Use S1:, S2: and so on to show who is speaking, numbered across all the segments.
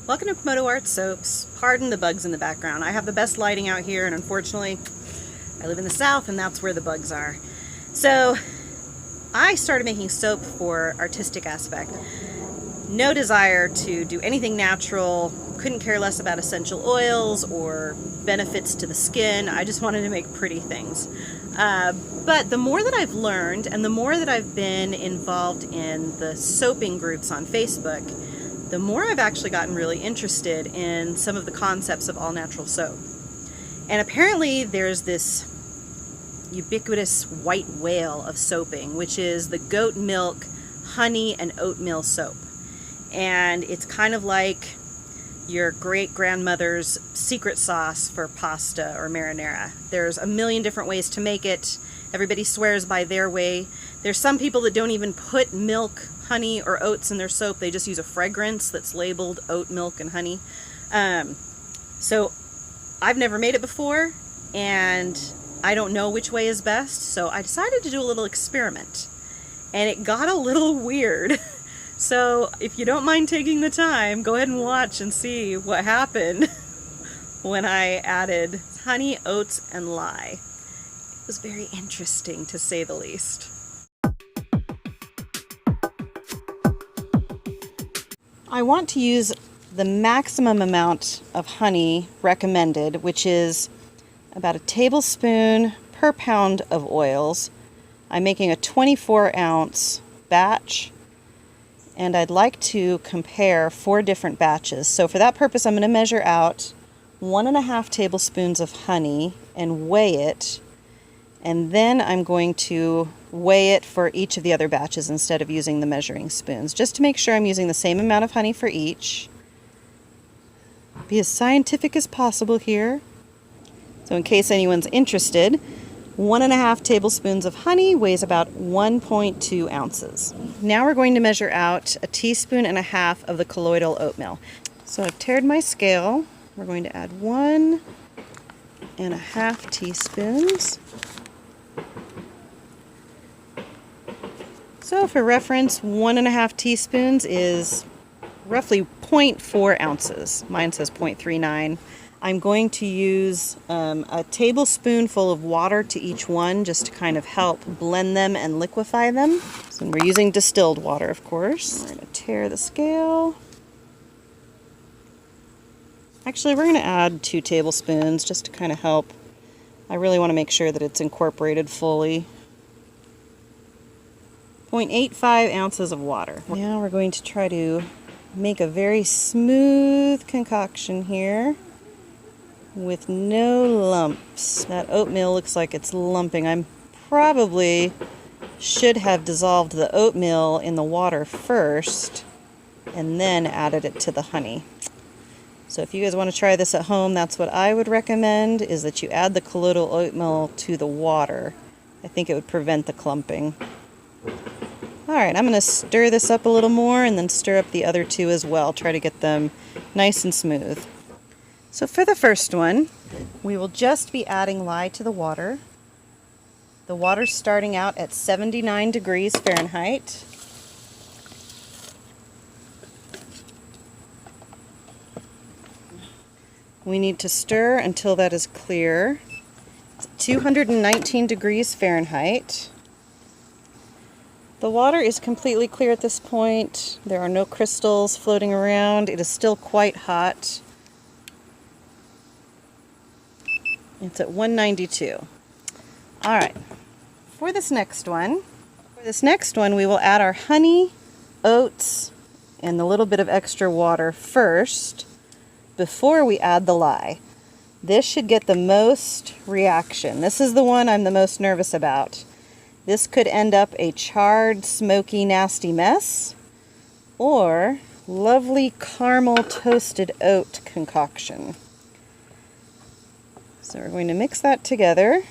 S1: Welcome to Moto Art Soaps. Pardon the bugs in the background. I have the best lighting out here, and unfortunately I live in the south and that's where the bugs are. So I started making soap for artistic aspect. No desire to do anything natural, couldn't care less about essential oils or benefits to the skin. I just wanted to make pretty things. But the more that I've learned and the more that I've been involved in the soaping groups on Facebook, the more I've actually gotten really interested in some of the concepts of all-natural soap. And apparently there's this ubiquitous white whale of soaping, which is the goat milk, honey, and oatmeal soap. And it's kind of like your great-grandmother's secret sauce for pasta or marinara. There's a million different ways to make it. Everybody swears by their way. There's some people that don't even put milk, honey, or oats in their soap. They just use a fragrance that's labeled oat milk and honey. So I've never made it before, and I don't know which way is best, so I decided to do a little experiment. And it got a little weird. So if you don't mind taking the time, go ahead and watch and see what happened when I added honey, oats, and lye. It was very interesting, to say the least. I want to use the maximum amount of honey recommended, which is about a tablespoon per pound of oils. I'm making a 24-ounce batch, and I'd like to compare 4 different batches. So for that purpose, I'm going to measure out 1.5 tablespoons of honey and weigh it, and then I'm going to weigh it for each of the other batches instead of using the measuring spoons, just to make sure I'm using the same amount of honey for each. Be as scientific as possible here. So in case anyone's interested, 1.5 tablespoons of honey weighs about 1.2 ounces. Now we're going to measure out 1.5 teaspoons of the colloidal oatmeal. So I've tared my scale. We're going to add 1.5 teaspoons. So for reference, 1.5 teaspoons is roughly 0.4 ounces. Mine says 0.39. I'm going to use a tablespoonful of water to each one, just to kind of help blend them and liquefy them. So we're using distilled water, of course. We're going to tare the scale. Actually, we're going to add 2 tablespoons just to kind of help. I really want to make sure that it's incorporated fully. 0.85 ounces of water. Now we're going to try to make a very smooth concoction here with no lumps. That oatmeal looks like it's lumping. I probably should have dissolved the oatmeal in the water first and then added it to the honey. So if you guys want to try this at home, that's what I would recommend, is that you add the colloidal oatmeal to the water. I think it would prevent the clumping. Alright, I'm going to stir this up a little more and then stir up the other 2 as well. Try to get them nice and smooth. So for the first one, we will just be adding lye to the water. The water's starting out at 79 degrees Fahrenheit. We need to stir until that is clear. It's 219 degrees Fahrenheit. The water is completely clear at this point. There are no crystals floating around. It is still quite hot. It's at 192. All right, for this next one, we will add our honey, oats, and the little bit of extra water first before we add the lye. This should get the most reaction. This is the one I'm the most nervous about. This could end up a charred, smoky, nasty mess, or lovely caramel toasted oat concoction. So we're going to mix that together.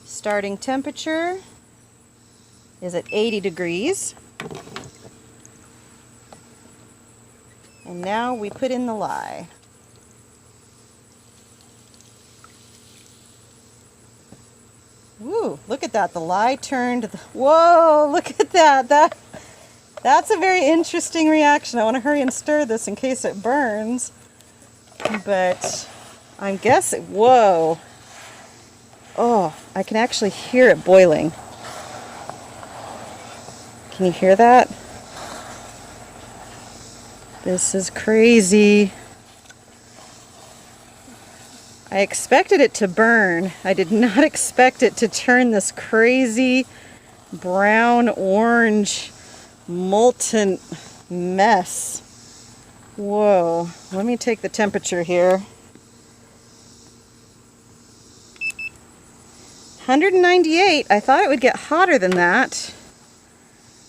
S1: Starting temperature is at 80 degrees. And now we put in the lye. Woo, look at that. The lye turned. Whoa, look at that. That's a very interesting reaction. I want to hurry and stir this in case it burns. But I'm guessing, whoa. Oh, I can actually hear it boiling. Can you hear that? This is crazy. I expected it to burn. I did not expect it to turn this crazy brown orange molten mess. Whoa, let me take the temperature here. 198. I thought it would get hotter than that.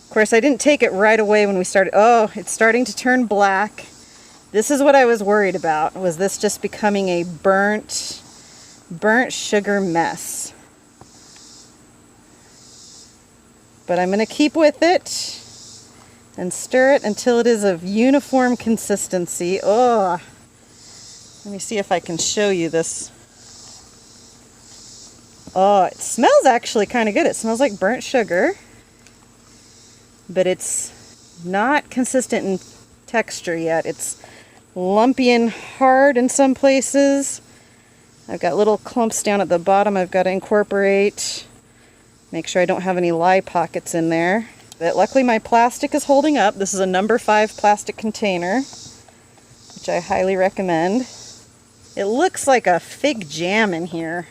S1: Of course, I didn't take it right away when we started. Oh, it's starting to turn black. This is what I was worried about. Was this just becoming a burnt sugar mess? But I'm going to keep with it and stir it until it is of uniform consistency. Oh, let me see if I can show you this. Oh, it smells actually kind of good. It smells like burnt sugar, but it's not consistent in texture yet. It's lumpy and hard in some places. I've got little clumps down at the bottom I've got to incorporate. Make sure I don't have any lye pockets in there. But luckily my plastic is holding up. This is a number 5 plastic container, which I highly recommend. It looks like a fig jam in here.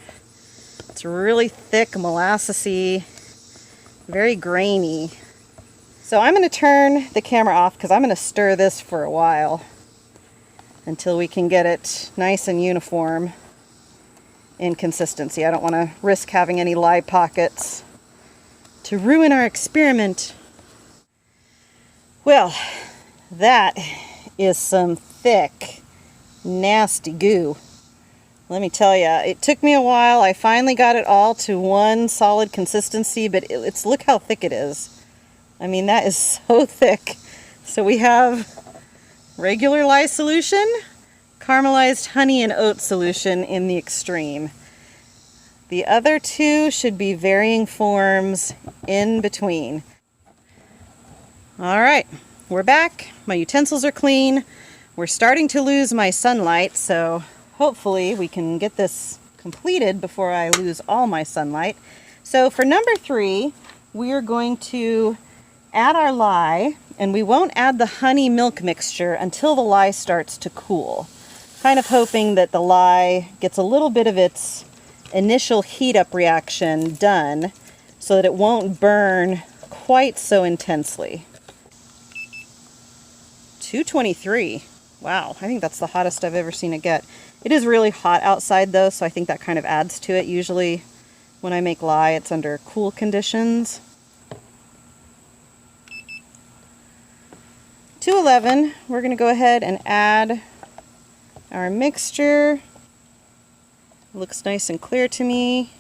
S1: It's really thick, molassesy, very grainy. So I'm going to turn the camera off because I'm going to stir this for a while until we can get it nice and uniform in consistency. I don't want to risk having any lye pockets to ruin our experiment. Well, that is some thick, nasty goo. Let me tell you, it took me a while. I finally got it all to one solid consistency, but it's look how thick it is. I mean, that is so thick. So we have regular lye solution, caramelized honey and oat solution in the extreme. The other two should be varying forms in between. All right, we're back. My utensils are clean. We're starting to lose my sunlight, so hopefully we can get this completed before I lose all my sunlight. So for number 3, we are going to add our lye, and we won't add the honey milk mixture until the lye starts to cool. Kind of hoping that the lye gets a little bit of its initial heat up reaction done so that it won't burn quite so intensely. 223. Wow, I think that's the hottest I've ever seen it get. It is really hot outside though, so I think that kind of adds to it. Usually when I make lye, it's under cool conditions. 211, we're going to go ahead and add our mixture. Looks nice and clear to me.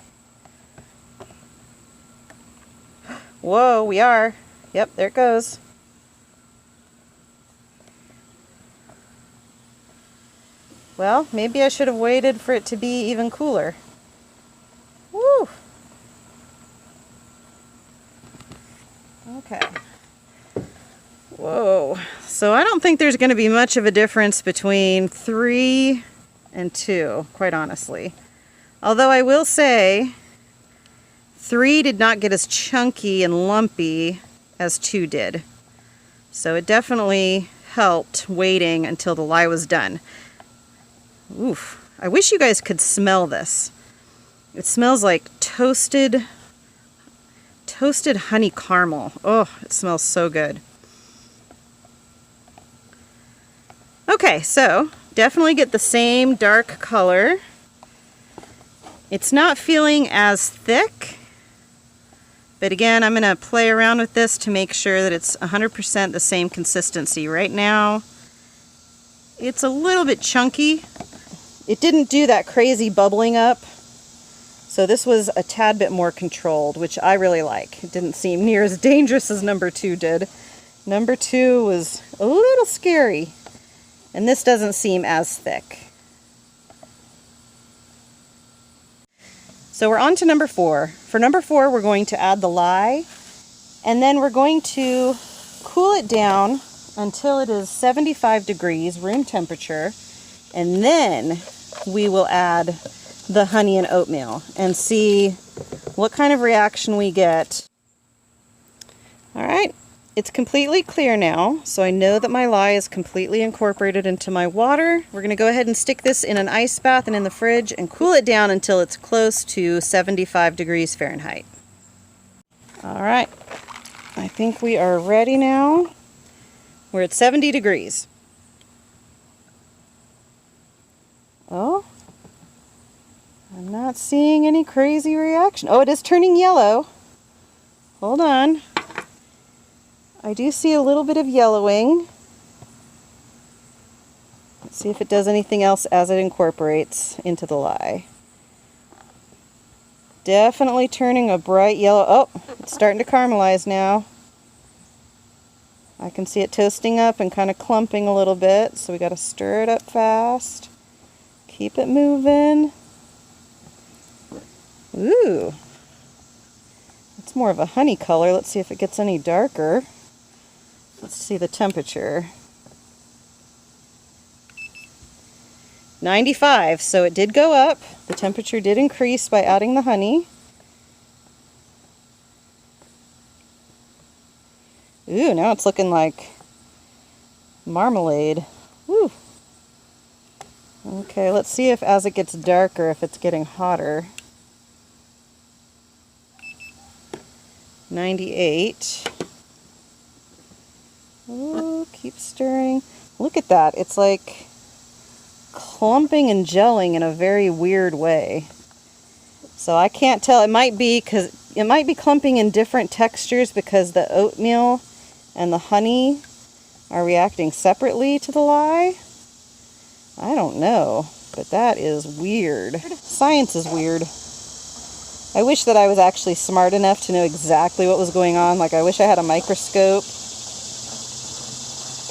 S1: Whoa, we are. Yep, there it goes. Well, maybe I should have waited for it to be even cooler. Woo! Okay. Whoa. So I don't think there's going to be much of a difference between 3 and 2, quite honestly. Although I will say 3 did not get as chunky and lumpy as 2 did. So it definitely helped waiting until the lye was done. Oof. I wish you guys could smell this. It smells like toasted honey caramel. Oh, it smells so good. Okay, so definitely get the same dark color. It's not feeling as thick, but again, I'm going to play around with this to make sure that it's 100% the same consistency. Right now, it's a little bit chunky. It didn't do that crazy bubbling up, so this was a tad bit more controlled, which I really like. It didn't seem near as dangerous as number 2 did. Number 2 was a little scary, and this doesn't seem as thick. So we're on to number 4. For number 4, we're going to add the lye, and then we're going to cool it down until it is 75 degrees, room temperature, and then we will add the honey and oatmeal and see what kind of reaction we get. All right, it's completely clear now, so I know that my lye is completely incorporated into my water. We're going to go ahead and stick this in an ice bath and in the fridge and cool it down until it's close to 75 degrees Fahrenheit. All right, I think we are ready now. We're at 70 degrees. Oh, I'm not seeing any crazy reaction. Oh, it is turning yellow. Hold on. I do see a little bit of yellowing. Let's see if it does anything else as it incorporates into the lye. Definitely turning a bright yellow. Oh, it's starting to caramelize now. I can see it toasting up and kind of clumping a little bit, so we got to stir it up fast. Keep it moving. Ooh, it's more of a honey color. Let's see if it gets any darker. Let's see the temperature. 95, so it did go up. The temperature did increase by adding the honey. Ooh, now it's looking like marmalade. Woo. Okay, let's see if as it gets darker, if it's getting hotter. 98. Oh, keep stirring. Look at that. It's like clumping and gelling in a very weird way. So I can't tell. It might be clumping in different textures because the oatmeal and the honey are reacting separately to the lye. I don't know, but that is weird. Science is weird. I wish that I was actually smart enough to know exactly what was going on. Like, I wish I had a microscope.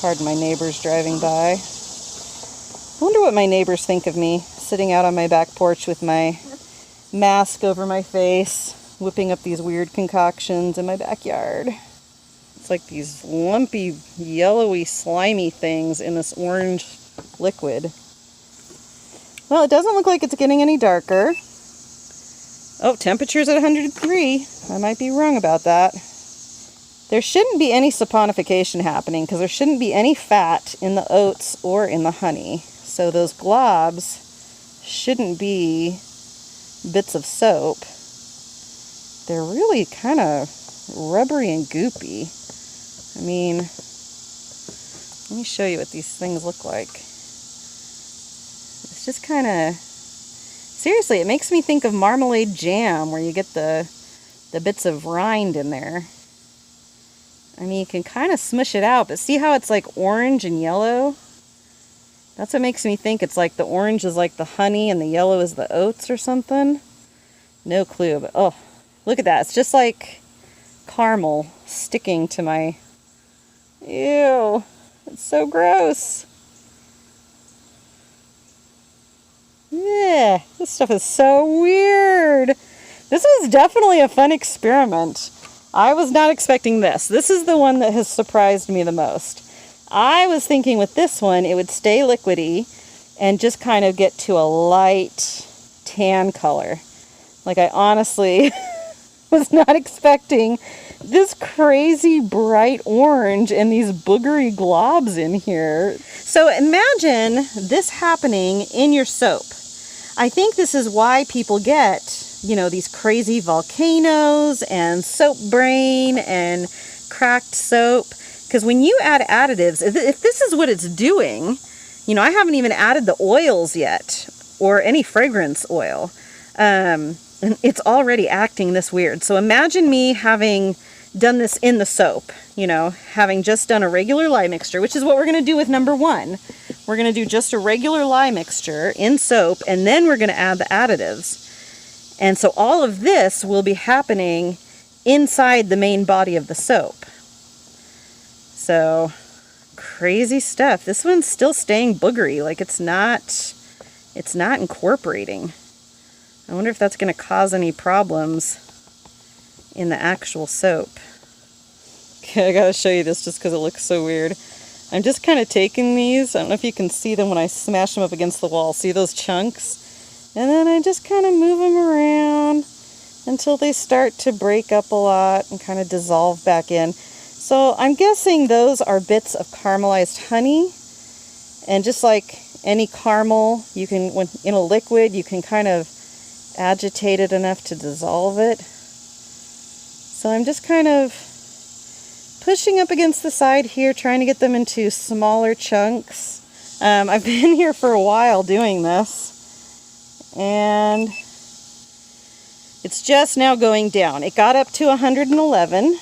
S1: Pardon my neighbors driving by. I wonder what my neighbors think of me, sitting out on my back porch with my mask over my face, whipping up these weird concoctions in my backyard. It's like these lumpy, yellowy, slimy things in this orange liquid. Well, it doesn't look like it's getting any darker. Oh, temperature's at 103. I might be wrong about that. There shouldn't be any saponification happening because there shouldn't be any fat in the oats or in the honey. So those globs shouldn't be bits of soap. They're really kind of rubbery and goopy. I mean, let me show you what these things look like. It's just kind of, seriously, it makes me think of marmalade jam where you get the bits of rind in there. I mean, you can kind of smush it out, but see how it's like orange and yellow? That's what makes me think it's like the orange is like the honey and the yellow is the oats or something. No clue, but oh, look at that. It's just like caramel sticking to my... Ew, it's so gross. Yeah, this stuff is so weird. This was definitely a fun experiment. I was not expecting this. This is the one that has surprised me the most. I was thinking with this one, it would stay liquidy and just kind of get to a light tan color. Like, I honestly was not expecting this crazy bright orange and these boogery globs in here. So imagine this happening in your soap. I think this is why people get, you know, these crazy volcanoes and soap brain and cracked soap. Because when you add additives, if this is what it's doing, you know, I haven't even added the oils yet or any fragrance oil. And it's already acting this weird. So imagine me having done this in the soap, you know, having just done a regular lye mixture, which is what we're going to do with number one. We're going to do just a regular lye mixture in soap, and then we're going to add the additives. And so all of this will be happening inside the main body of the soap. So, crazy stuff. This one's still staying boogery, like it's not incorporating. I wonder if that's going to cause any problems in the actual soap. Okay, I gotta show you this just because it looks so weird. I'm just kind of taking these, I don't know if you can see them when I smash them up against the wall. See those chunks? And then I just kind of move them around until they start to break up a lot and kind of dissolve back in. So I'm guessing those are bits of caramelized honey. And just like any caramel, you can, when in a liquid, you can kind of agitate it enough to dissolve it. So I'm just kind of pushing up against the side here, trying to get them into smaller chunks. I've been here for a while doing this, and it's just now going down. It got up to 111,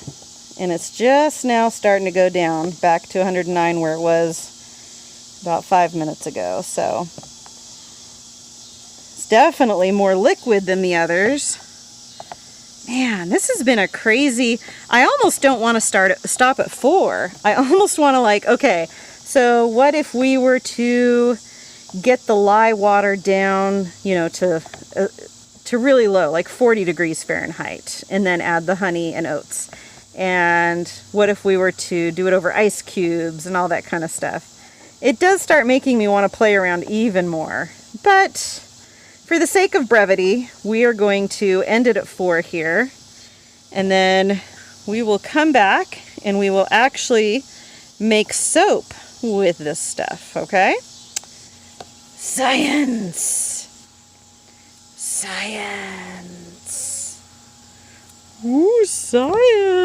S1: and it's just now starting to go down back to 109 where it was about 5 minutes ago. So it's definitely more liquid than the others. Man, this has been a crazy... I almost don't want to stop at 4. I almost want to like, okay, so what if we were to get the lye water down, you know, to really low, like 40 degrees Fahrenheit, and then add the honey and oats? And what if we were to do it over ice cubes and all that kind of stuff? It does start making me want to play around even more. But for the sake of brevity, we are going to end it at 4 here. And then we will come back and we will actually make soap with this stuff, okay? Science! Science! Ooh, science!